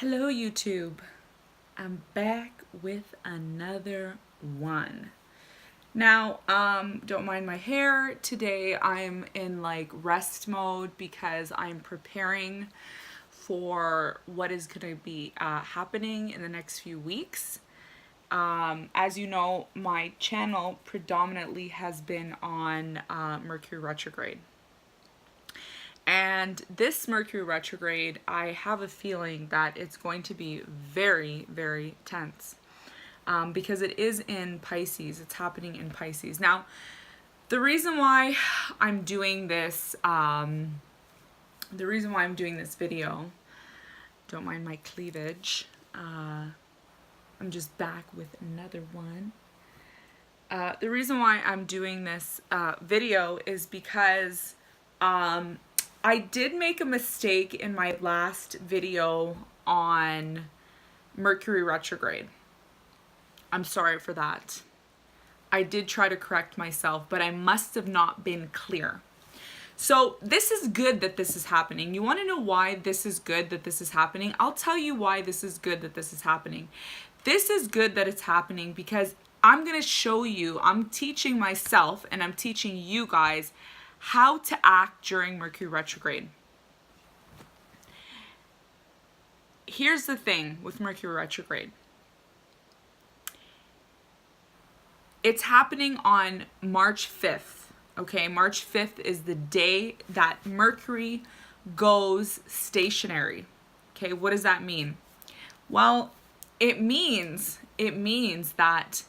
Hello YouTube, I'm back with another one. Now, don't mind my hair. Today I'm in like rest mode because I'm preparing for what is going to be happening in the next few weeks. As you know, my channel predominantly has been on Mercury retrograde. And this Mercury retrograde, I have a feeling that it's going to be very, very tense because it is in Pisces. It's happening in Pisces. Now, the reason why I'm doing this, video, don't mind my cleavage. I'm just back with another one. The reason why I'm doing this video is because I did make a mistake in my last video on Mercury retrograde. I'm sorry for that. I did try to correct myself, but I must have not been clear. So this is good that this is happening. You want to know why this is good that this is happening? I'll tell you why this is good that this is happening. This is good that it's happening because I'm going to show you, I'm teaching myself and I'm teaching you guys how to act during Mercury retrograde. Here's the thing with Mercury retrograde. It's happening on March 5th. Okay, March 5th is the day that Mercury goes stationary. Okay, what does that mean? Well, it means that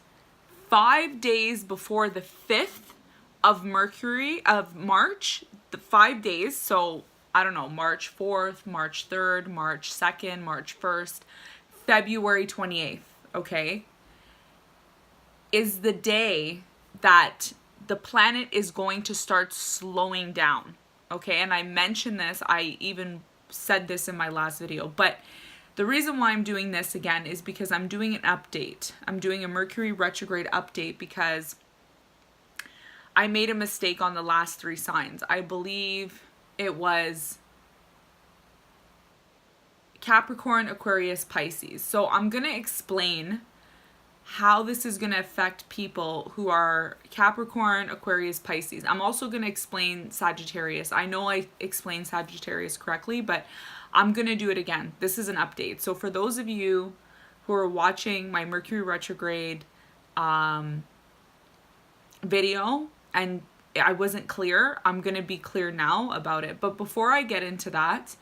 5 days before the 5th of March, the 5 days, so I don't know, March 4th, March 3rd, March 2nd, March 1st, February 28th, okay, is the day that the planet is going to start slowing down, okay? And I mentioned this, I even said this in my last video, but the reason why I'm doing this again is because I'm doing an update. I'm doing a Mercury retrograde update because I made a mistake on the last 3 signs. I believe it was Capricorn, Aquarius, Pisces. So I'm going to explain how this is going to affect people who are Capricorn, Aquarius, Pisces. I'm also going to explain Sagittarius. I know I explained Sagittarius correctly, but I'm going to do it again. This is an update. So for those of you who are watching my Mercury retrograde video, and I wasn't clear, I'm going to be clear now about it. But before I get into that,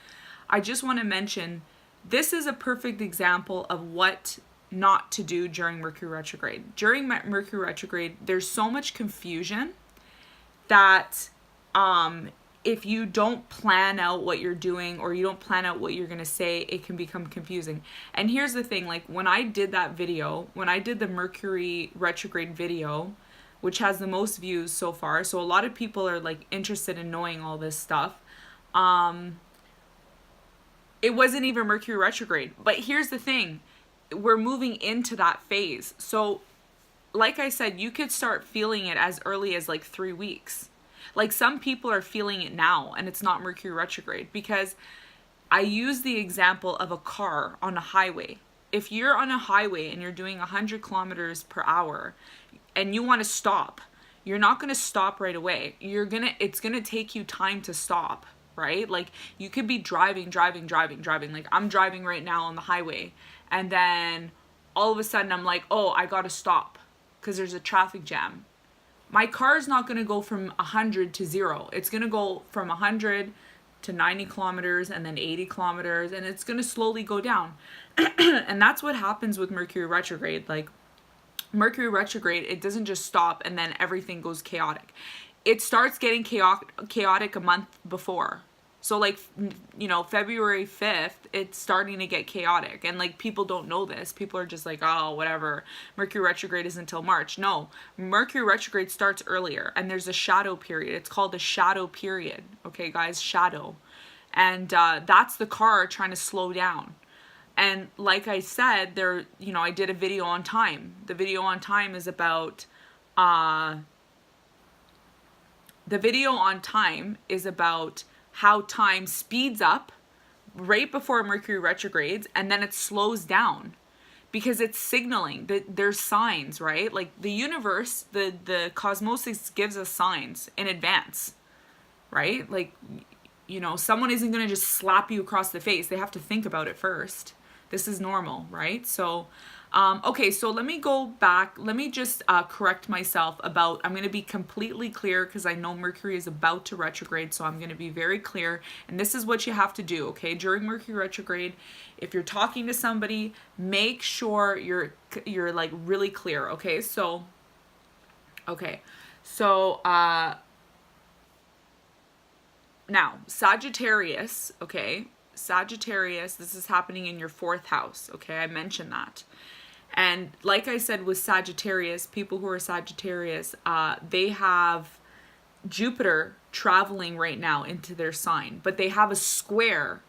I just want to mention this is a perfect example of what not to do during Mercury retrograde. During Mercury retrograde, there's so much confusion that if you don't plan out what you're doing or you don't plan out what you're going to say, it can become confusing. And here's the thing, like when I did that video, when I did the Mercury retrograde video, which has the most views so far, so a lot of people are like interested in knowing all this stuff. It wasn't even Mercury retrograde, but here's the thing, we're moving into that phase. So like I said, you could start feeling it as early as like 3 weeks. Like some people are feeling it now and it's not Mercury retrograde, because I use the example of a car on a highway. If you're on a highway and you're doing 100 kilometers per hour and you want to stop, you're not going to stop right away. It's going to take you time to stop, right? Like you could be driving. Like I'm driving right now on the highway, and then all of a sudden I'm like, oh, I got to stop because there's a traffic jam. My car is not going to go from 100 to 0. It's going to go from 100 to 90 kilometers and then 80 kilometers, and it's going to slowly go down. And that's what happens with Mercury retrograde. Like Mercury retrograde, it doesn't just stop and then everything goes chaotic. It starts getting chaotic a month before. So like, you know, February 5th, it's starting to get chaotic. And like people don't know this. People are just like, oh, whatever. Mercury retrograde isn't until March. No, Mercury retrograde starts earlier and there's a shadow period. It's called the shadow period. Okay, guys, shadow. And that's the car trying to slow down. And like I said, I did a video on time. The video on time is about, how time speeds up right before Mercury retrogrades, and then it slows down because it's signaling that there's signs, right? Like the universe, the cosmos gives us signs in advance, right? Like, you know, someone isn't going to just slap you across the face. They have to think about it first. This is normal, right? So, okay, so let me go back. Let me just correct myself about, I'm going to be completely clear because I know Mercury is about to retrograde, so I'm going to be very clear. And this is what you have to do, okay? During Mercury retrograde, if you're talking to somebody, make sure you're like really clear, okay? So, now, Sagittarius, okay? Sagittarius, this is happening in your 4th house, okay? I mentioned that. And like I said with Sagittarius, people who are Sagittarius, they have Jupiter traveling right now into their sign, but they have a square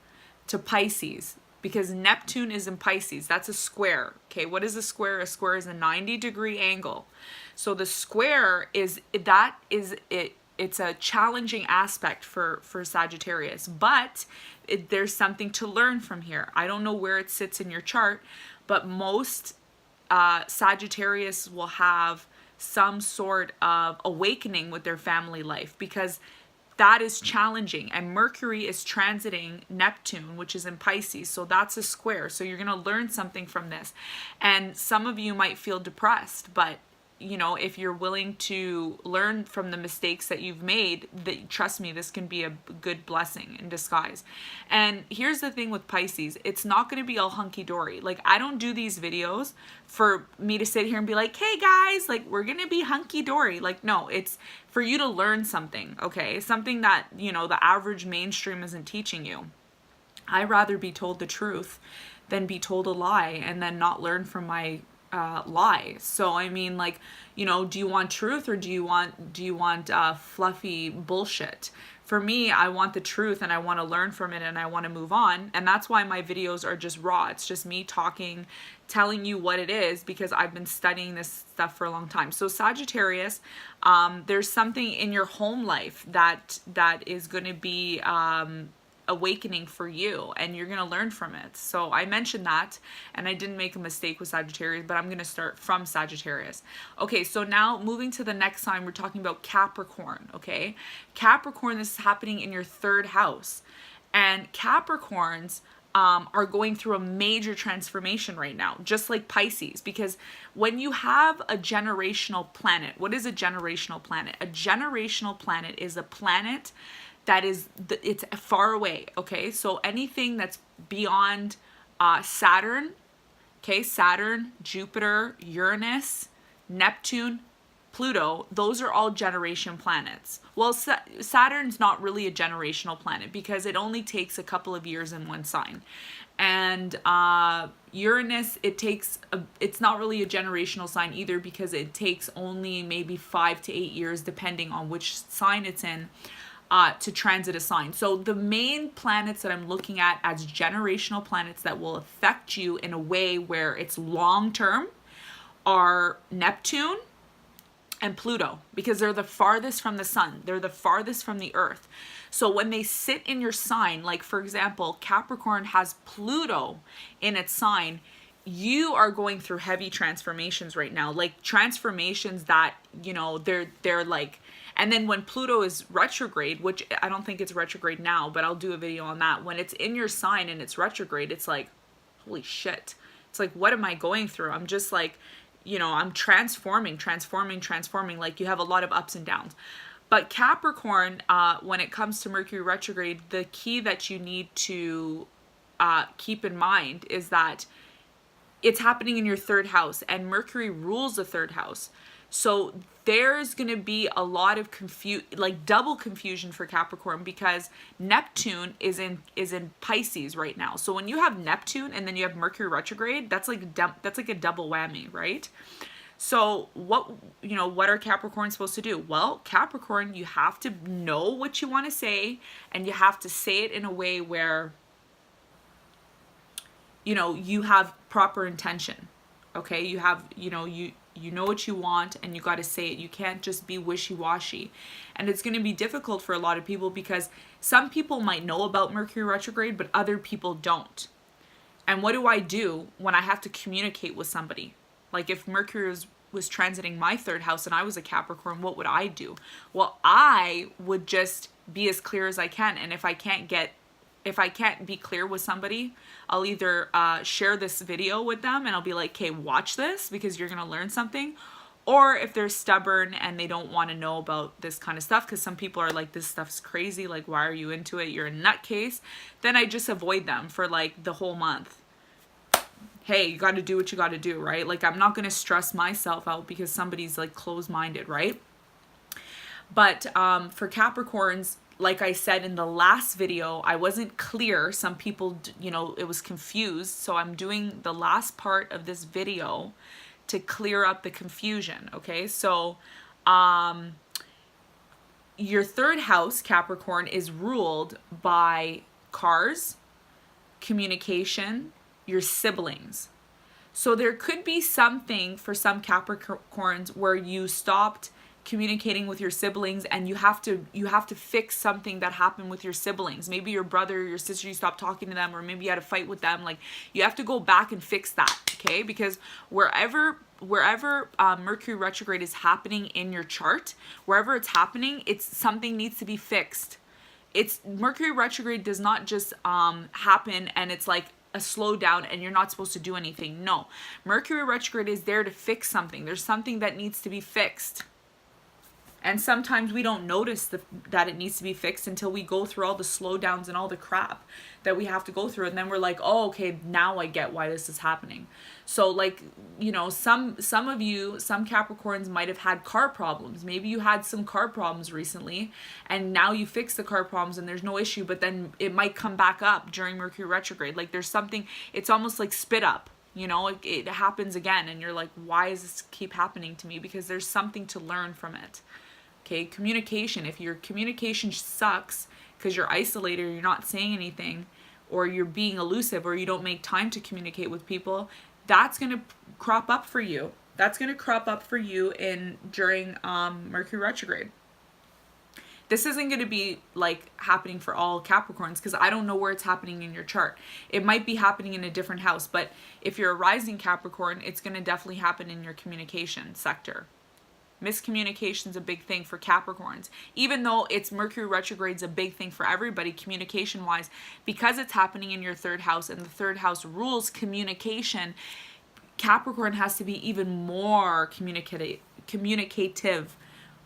to Pisces because Neptune is in Pisces. That's a square, okay? What is a square? A square is a 90-degree angle. So the square is, it's a challenging aspect for Sagittarius, but there's something to learn from here. I don't know where it sits in your chart, but most Sagittarius will have some sort of awakening with their family life because that is challenging. And Mercury is transiting Neptune, which is in Pisces. So that's a square. So you're going to learn something from this. And some of you might feel depressed, but you know, if you're willing to learn from the mistakes that you've made, trust me, this can be a good blessing in disguise. And here's the thing with Pisces, it's not going to be all hunky-dory. Like, I don't do these videos for me to sit here and be like, hey guys, like, we're going to be hunky-dory. Like, no, it's for you to learn something, okay? Something that, you know, the average mainstream isn't teaching you. I'd rather be told the truth than be told a lie and then not learn from my lie. So I mean, like, you know, do you want truth or do you want fluffy bullshit? For me, I want the truth and I want to learn from it and I want to move on. And that's why my videos are just raw. It's just me talking, telling you what it is because I've been studying this stuff for a long time. So Sagittarius, there's something in your home life that is going to be awakening for you and you're going to learn from it. So I mentioned that and I didn't make a mistake with Sagittarius, but I'm going to start from Sagittarius. Okay, so now moving to the next sign, we're talking about Capricorn, okay? Capricorn, this is happening in your 3rd house. And Capricorns are going through a major transformation right now, just like Pisces, because when you have a generational planet, what is a generational planet? A generational planet is a planet that is, it's far away, okay? So anything that's beyond Saturn, okay? Saturn, Jupiter, Uranus, Neptune, Pluto, those are all generation planets. Well, Saturn's not really a generational planet because it only takes a couple of years in one sign. And Uranus, it's not really a generational sign either because it takes only maybe 5 to 8 years, depending on which sign it's in, to transit a sign. So the main planets that I'm looking at as generational planets that will affect you in a way where it's long term are Neptune and Pluto, because they're the farthest from the sun. They're the farthest from the earth. So when they sit in your sign, like for example, Capricorn has Pluto in its sign, you are going through heavy transformations right now, like transformations that, you know, they're like, and then when Pluto is retrograde, which I don't think it's retrograde now, but I'll do a video on that. When it's in your sign and it's retrograde, it's like, holy shit. It's like, what am I going through? I'm just like, you know, I'm transforming. Like you have a lot of ups and downs. But Capricorn, when it comes to Mercury retrograde, the key that you need to keep in mind is that it's happening in your 3rd house and Mercury rules the 3rd house. So there's going to be a lot of double confusion for Capricorn because Neptune is in Pisces right now. So when you have Neptune and then you have Mercury retrograde, that's like a double whammy, right? So what are Capricorns supposed to do? Well, Capricorn, you have to know what you want to say and you have to say it in a way where, you know, you have proper intention. Okay, you have, you know, you You know what you want, and you got to say it. You can't just be wishy-washy. And it's going to be difficult for a lot of people because some people might know about Mercury retrograde, but other people don't. And what do I do when I have to communicate with somebody? Like if Mercury was transiting my third house and I was a Capricorn, what would I do? Well, I would just be as clear as I can. And if I can't be clear with somebody, I'll either share this video with them and I'll be like, okay, watch this because you're going to learn something. Or if they're stubborn and they don't want to know about this kind of stuff, because some people are like, this stuff's crazy, like, why are you into it? You're a nutcase. Then I just avoid them for like the whole month. Hey, you got to do what you got to do, right? Like, I'm not going to stress myself out because somebody's like closed-minded, right? But for Capricorns, like I said in the last video, I wasn't clear. Some people, you know, it was confused. So I'm doing the last part of this video to clear up the confusion, okay? So your third house, Capricorn, is ruled by cars, communication, your siblings. So there could be something for some Capricorns where you stopped communicating with your siblings and you have to fix something that happened with your siblings. Maybe your brother or your sister, you stopped talking to them, or maybe you had a fight with them. Like, you have to go back and fix that, okay? Because wherever Mercury retrograde is happening in your chart, wherever it's happening, it's something needs to be fixed. It's Mercury retrograde does not just happen and it's like a slowdown and you're not supposed to do anything. No, Mercury retrograde is there to fix something. There's something that needs to be fixed. And sometimes we don't notice that it needs to be fixed until we go through all the slowdowns and all the crap that we have to go through. And then we're like, oh, okay, now I get why this is happening. So like, you know, some of you, some Capricorns might have had car problems. Maybe you had some car problems recently and now you fix the car problems and there's no issue, but then it might come back up during Mercury retrograde. Like there's something, it's almost like spit up. You know, it happens again and you're like, why does this keep happening to me? Because there's something to learn from it. Okay, communication. If your communication sucks because you're isolated or you're not saying anything or you're being elusive or you don't make time to communicate with people, that's going to crop up for you. That's going to crop up for you during Mercury retrograde. This isn't going to be like happening for all Capricorns because I don't know where it's happening in your chart. It might be happening in a different house, but if you're a rising Capricorn, it's going to definitely happen in your communication sector. Miscommunication is a big thing for Capricorns. Even though it's Mercury retrograde's a big thing for everybody communication-wise, because it's happening in your third house and the third house rules communication, Capricorn has to be even more communicative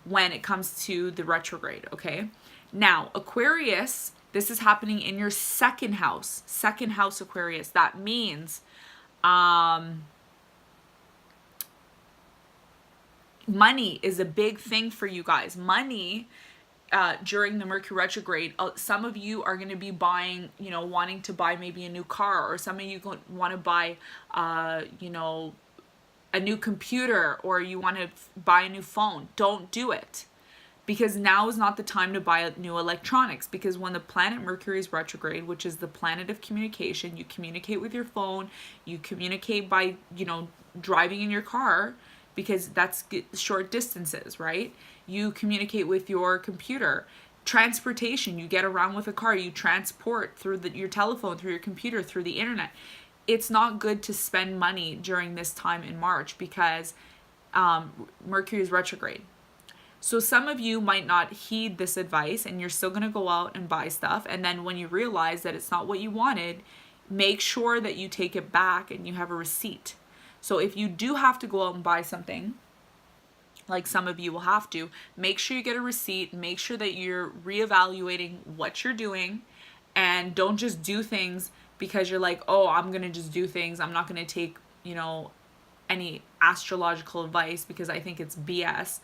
when it comes to the retrograde, okay? Now, Aquarius, this is happening in your second house Aquarius. That means money is a big thing for you guys. Money during the Mercury retrograde, some of you are going to be buying, you know, wanting to buy maybe a new car, or some of you want to buy, you know, a new computer, or you want to buy a new phone. Don't do it, because now is not the time to buy new electronics, because when the planet Mercury is retrograde, which is the planet of communication, you communicate with your phone, you communicate by, you know, driving in your car, because that's short distances, right? You communicate with your computer. Transportation, you get around with a car, you transport through your telephone, through your computer, through the internet. It's not good to spend money during this time in March because Mercury is retrograde. So some of you might not heed this advice and you're still going to go out and buy stuff. And then when you realize that it's not what you wanted, make sure that you take it back and you have a receipt. So if you do have to go out and buy something, like some of you will have to, make sure you get a receipt, make sure that you're reevaluating what you're doing, and don't just do things because you're like, oh, I'm going to just do things. I'm not going to take, you know, any astrological advice because I think it's BS.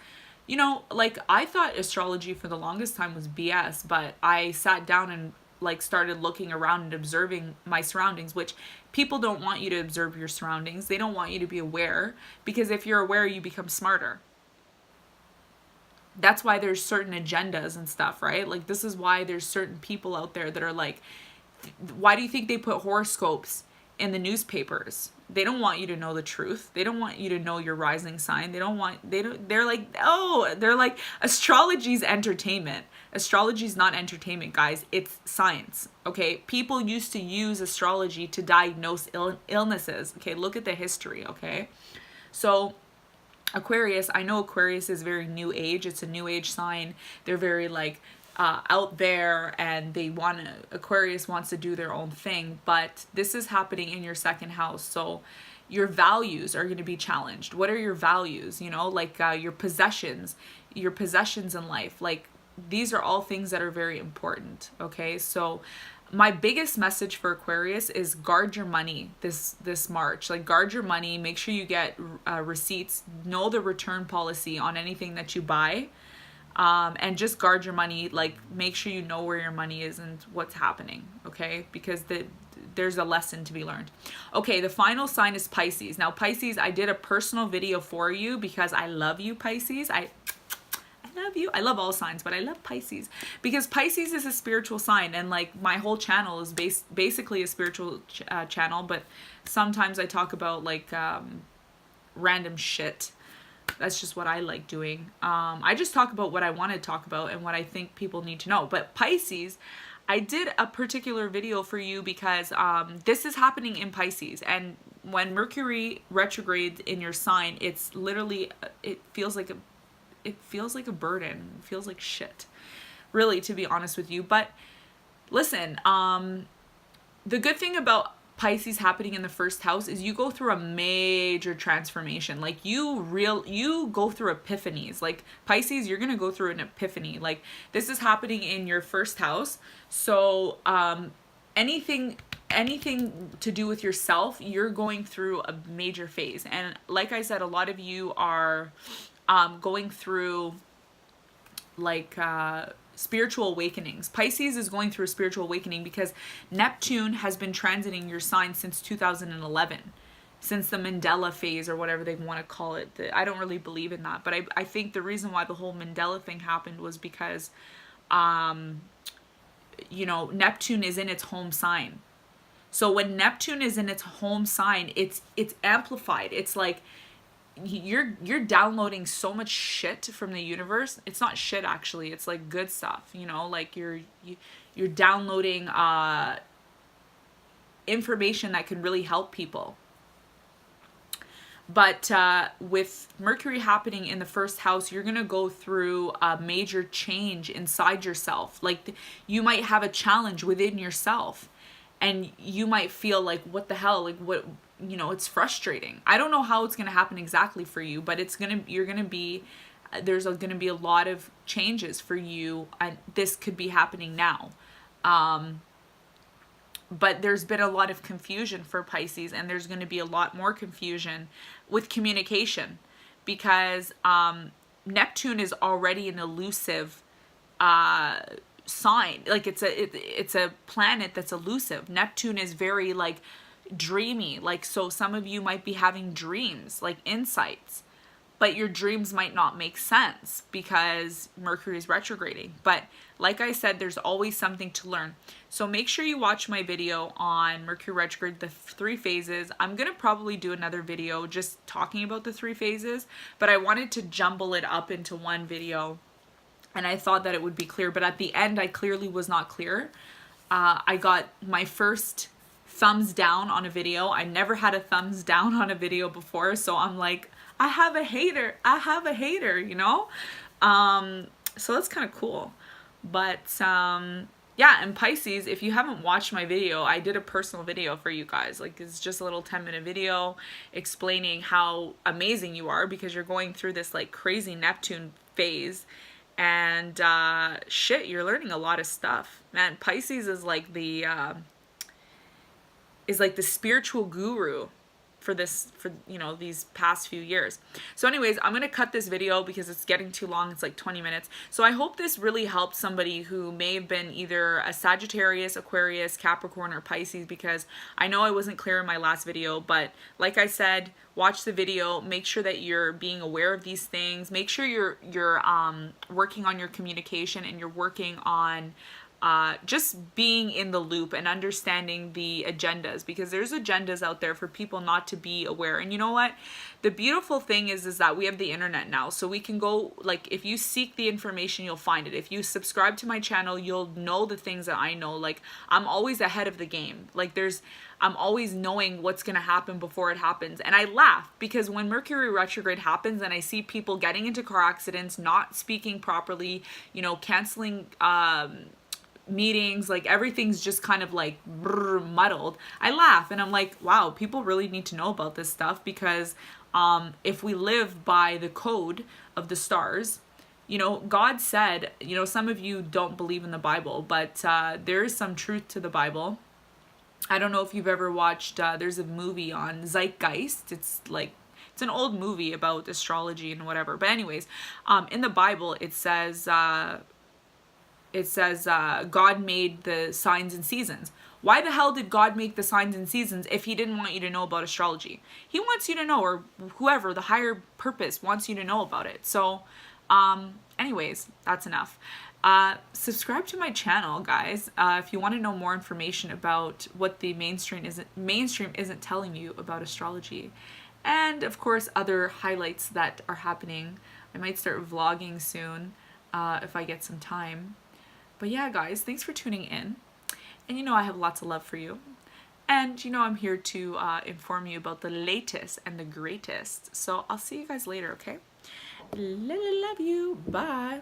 You know, like I thought astrology for the longest time was BS, but I sat down and like started looking around and observing my surroundings, which people don't want you to observe your surroundings. They don't want you to be aware, because if you're aware, you become smarter. That's why there's certain agendas and stuff, right? Like this is why there's certain people out there that are like, why do you think they put horoscopes in the newspapers. They don't want you to know the truth. They don't want you to know your rising sign. They're like, astrology's entertainment. Astrology's not entertainment, guys. It's science, okay? People used to use astrology to diagnose illnesses, okay? Look at the history, okay? So Aquarius, I know Aquarius is very new age. It's a new age sign. They're very like out there, and Aquarius wants to do their own thing, but this is happening in your second house. So your values are going to be challenged. What are your values? You know, like your possessions in life. Like, these are all things that are very important. Okay. So my biggest message for Aquarius is guard your money this March. Like, guard your money. Make sure you get receipts. Know the return policy on anything that you buy. And just guard your money. Like, make sure you know where your money is and what's happening, okay? Because there's a lesson to be learned. Okay, the final sign is Pisces. Now, Pisces, I did a personal video for you because I love you, Pisces. I love you. I love all signs, but I love Pisces because Pisces is a spiritual sign, and like my whole channel is basically a spiritual channel, but sometimes I talk about like random shit. That's just what I like doing. I just talk about what I want to talk about and what I think people need to know. But Pisces, I did a particular video for you because this is happening in Pisces. And when Mercury retrogrades in your sign, it's literally, it feels like a burden. It feels like shit, really, to be honest with you. But listen, the good thing about Pisces happening in the first house is you go through a major transformation. Like, you go through epiphanies. Like, Pisces, you're going to go through an epiphany. Like, this is happening in your first house. So anything to do with yourself, you're going through a major phase. And like I said, a lot of you are going through like spiritual awakenings. Pisces is going through a spiritual awakening because Neptune has been transiting your sign since 2011, since the Mandela phase, or whatever they want to call it. I don't really believe in that, but I think the reason why the whole Mandela thing happened was because you know, Neptune is in its home sign. So when Neptune is in its home sign, it's amplified. It's like you're downloading so much shit from the universe. It's not shit, actually. It's like good stuff, you know, like you're downloading information that can really help people. But with Mercury happening in the first house, you're going to go through a major change inside yourself. Like, you might have a challenge within yourself, and you might feel like, what the hell? Like, what, you know, it's frustrating. I don't know how it's going to happen exactly for you, but there's going to be a lot of changes for you, and this could be happening now. But there's been a lot of confusion for Pisces, and there's going to be a lot more confusion with communication because Neptune is already an elusive sign. Like, it's a planet that's elusive. Neptune is very like dreamy. Like, so some of you might be having dreams, like insights, but your dreams might not make sense because Mercury is retrograding. But like I said, there's always something to learn. So make sure you watch my video on Mercury retrograde, the 3 phases. I'm going to probably do another video just talking about the 3 phases, but I wanted to jumble it up into one video, and I thought that it would be clear. But at the end, I clearly was not clear. I got my first thumbs down on a video. I never had a thumbs down on a video before, so I'm like, I have a hater, you know? So that's kind of cool. But yeah, and Pisces, if you haven't watched my video, I did a personal video for you guys. Like, it's just a little 10-minute video explaining how amazing you are because you're going through this like crazy Neptune phase, and shit, you're learning a lot of stuff. Man, Pisces is like the spiritual guru for you know, these past few years. So anyways, I'm going to cut this video because it's getting too long. It's like 20 minutes. So I hope this really helped somebody who may have been either a Sagittarius, Aquarius, Capricorn, or Pisces, because I know I wasn't clear in my last video, but like I said, watch the video, make sure that you're being aware of these things, make sure you're working on your communication, and you're working on just being in the loop and understanding the agendas, because there's agendas out there for people not to be aware. And you know what? The beautiful thing is that we have the internet now, so we can go, like, if you seek the information, you'll find it. If you subscribe to my channel, you'll know the things that I know. Like, I'm always ahead of the game. Like, I'm always knowing what's going to happen before it happens. And I laugh because when Mercury retrograde happens and I see people getting into car accidents, not speaking properly, you know, canceling meetings, like everything's just kind of like muddled, I laugh and I'm like, wow, people really need to know about this stuff, because if we live by the code of the stars, you know, God said, you know, some of you don't believe in the Bible, but there is some truth to the Bible. I don't know if you've ever watched, there's a movie on Zeitgeist. It's an old movie about astrology and whatever. But anyways, in the Bible, it says God made the signs and seasons. Why the hell did God make the signs and seasons if he didn't want you to know about astrology? He wants you to know, or whoever, the higher purpose wants you to know about it. So, anyways, that's enough. Subscribe to my channel, guys, if you want to know more information about what the mainstream isn't telling you about astrology. And, of course, other highlights that are happening. I might start vlogging soon, if I get some time. But yeah, guys, thanks for tuning in. And you know I have lots of love for you. And you know I'm here to inform you about the latest and the greatest. So I'll see you guys later, okay? Love you. Bye.